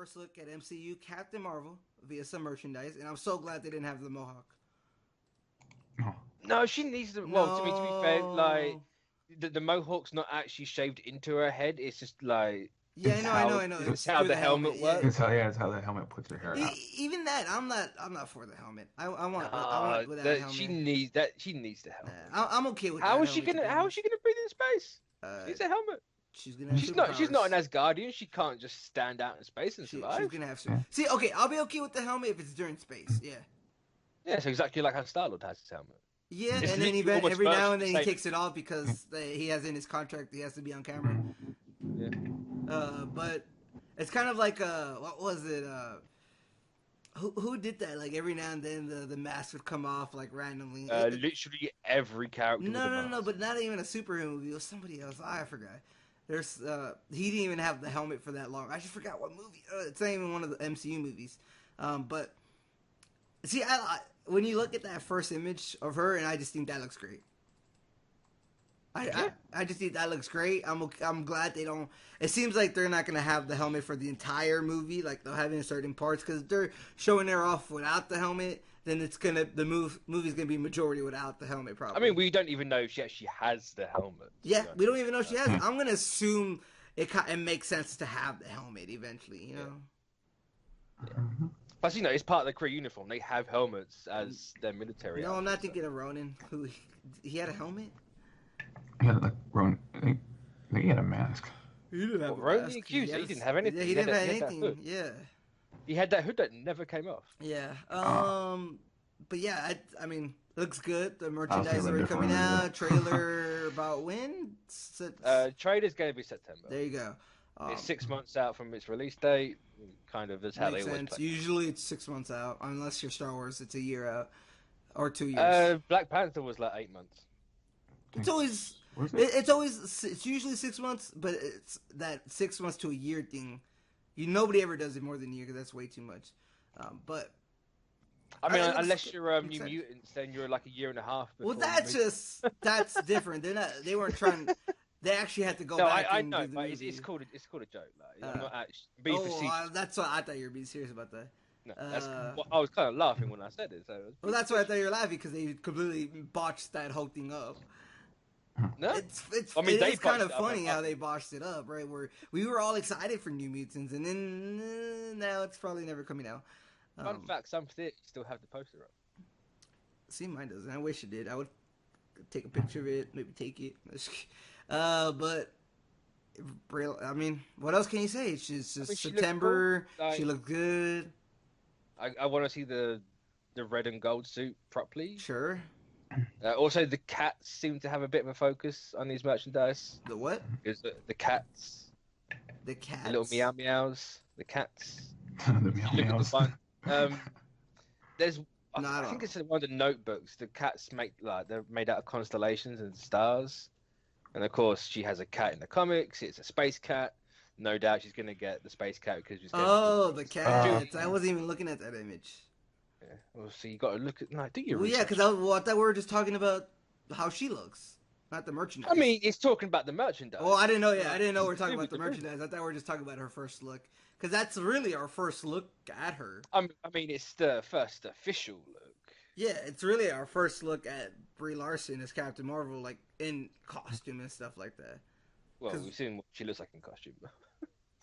first look at MCU Captain Marvel via some merchandise, and I'm so glad they didn't have the mohawk. Oh. No, she needs to. Well, to be fair, like the mohawk's not actually shaved into her head. It's just like yeah, I know. It's how the helmet works. It's how the helmet puts her hair out. Even that, I'm not for the helmet. I want without a helmet. She needs that. She needs the helmet. I'm okay with. How is she gonna breathe in space? She's a helmet. She's gonna. Have she's not an Asgardian. She can't just stand out in space and survive. She's gonna have some. See, okay, I'll be okay with the helmet if it's during space. Yeah. Yeah, it's exactly like how Star-Lord has his helmet. Yeah, and then every now and then he takes it off because he has in his contract he has to be on camera. Yeah. But it's kind of like what was it? Who did that? Like every now and then the mask would come off like randomly. Literally every character. No, but not even a superhero movie. It was somebody else. I forgot. There's he didn't even have the helmet for that long. I just forgot what movie. It's not even one of the MCU movies. But see, when you look at that first image of her, and I just think that looks great. I just think that looks great. I'm glad they don't. It seems like they're not gonna have the helmet for the entire movie. Like they'll have it in certain parts because they're showing her off without the helmet. Then movie's gonna be majority without the helmet. Probably. I mean, we don't even know if she actually has the helmet. Yeah, we don't even know if she has it. I'm gonna assume it makes sense to have the helmet eventually. You know. Yeah. Plus, it's part of the crew uniform. They have helmets as their military. No, I'm not thinking of Ronin. Who he had a helmet. He had like Ronin. I think he had a mask. He didn't have Ronin the Accuser. He didn't have anything. Yeah, he didn't have anything. Yeah. He had that hood that never came off. Yeah. But yeah, I mean, looks good. The merchandise already coming out. Trailer about when? Trailer's going to be September. There you go. It's 6 months out from its release date. Kind of, that's how they always play. Usually it's 6 months out, unless you're Star Wars. It's a year out or 2 years. Black Panther was like 8 months. It's always. It's usually 6 months, but it's that 6 months to a year thing. Nobody ever does it more than a year because that's way too much. But I mean, unless you're New Mutants, then you're like a year and a half. Well, that's different. They weren't trying. They actually had to go back. I know, but it's called a joke. Like, I'm not actually. That's why I thought you were being serious about that. No, I was kind of laughing when I said it. Well, that's why I thought you were laughing because they completely botched that whole thing up. No, it's kind of funny how they botched it up, right? Where we were all excited for New Mutants, and then now it's probably never coming out. Fun fact: some theaters still have the poster up. See, mine doesn't. I wish it did. I would take a picture of it, maybe take it. But I mean, what else can you say? She's just September. Cool. She looks good. I want to see the red and gold suit properly. Sure. Also, the cats seem to have a bit of a focus on these merchandise. The what? Is the cats? The cats. The little meow meows. The cats. The meow meows. There's. I think it's one of the notebooks. The cats they're made out of constellations and stars. And of course, she has a cat in the comics. It's a space cat. No doubt she's going to get the space cat because she's the cats. I wasn't even looking at that image. Yeah. Well, so you got to look at. No, do you? Well, yeah, because I thought we were just talking about how she looks, not the merchandise. I mean, it's talking about the merchandise. Well, I didn't know. Yeah, I didn't know we were talking about the merchandise. I thought we were just talking about her first look, because that's really our first look at her. I mean, it's the first official look. Yeah, it's really our first look at Brie Larson as Captain Marvel, like in costume and stuff like that. Well, we've seen what she looks like in costume.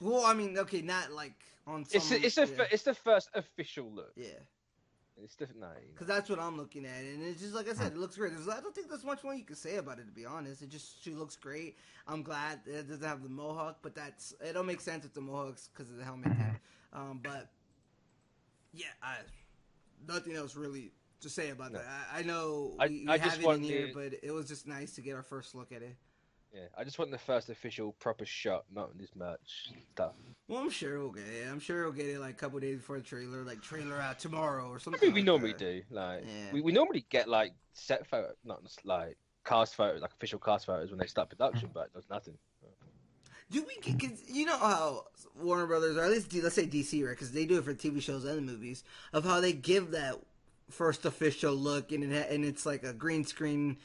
Well, I mean, okay, not like on. It's the first official look. Yeah. It's different, because that's what I'm looking at, and it's just like I said, it looks great. I don't think there's much more you can say about it, to be honest. She looks great. I'm glad it doesn't have the mohawk, but it don't make sense with the mohawks because of the helmet. But yeah, nothing else really to say about that. I know we have it in here, but it was just nice to get our first look at it. Yeah, I just want the first official proper shot, not this merch stuff. Well, I'm sure we'll get it. I'm sure we'll get it like a couple days before the trailer, like trailer out tomorrow or something. I mean, we normally do. Like, we normally get like set photo, not like cast photos, like official cast photos when they start production, but there's nothing. Do we get? Cause you know how Warner Brothers, or at least let's say DC, right? Because they do it for TV shows and movies, of how they give that first official look and it's like a green screen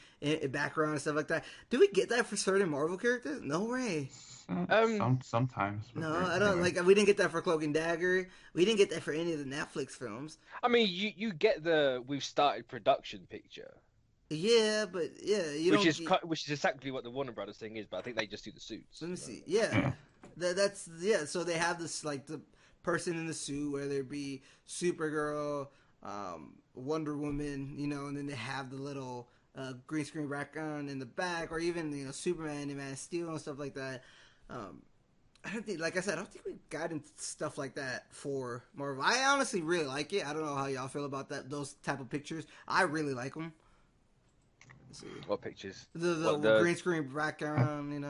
background and stuff like that. Do we get that for certain Marvel characters? No way. Sometimes, but No, very I don't rarely. like. We didn't get that for Cloak and Dagger. We didn't get that for any of the Netflix films. I mean, you get the we've started production picture, Yeah, but yeah, you which don't. is which is exactly what the Warner Brothers thing is, but I think they just do the suits. Let me So, see. Yeah, Yeah. that's yeah. So they have this like the person in the suit, whether it be Supergirl, Wonder Woman, and then they have the little green screen background in the back, or even Superman and Man of Steel and stuff like that. I don't think, like I said, I don't think we got into stuff like that for Marvel. I honestly really like it. I don't know how y'all feel about that. Those type of pictures, I really like them. what pictures? The green screen background, I mean,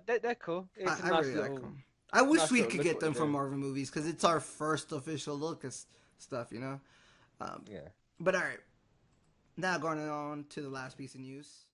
they're cool. It's a I nice really little. like them. I wish Nice we little could look get what them they're from doing. Marvel movies because it's our first official look at stuff. Yeah. But all right, now going on to the last piece of news.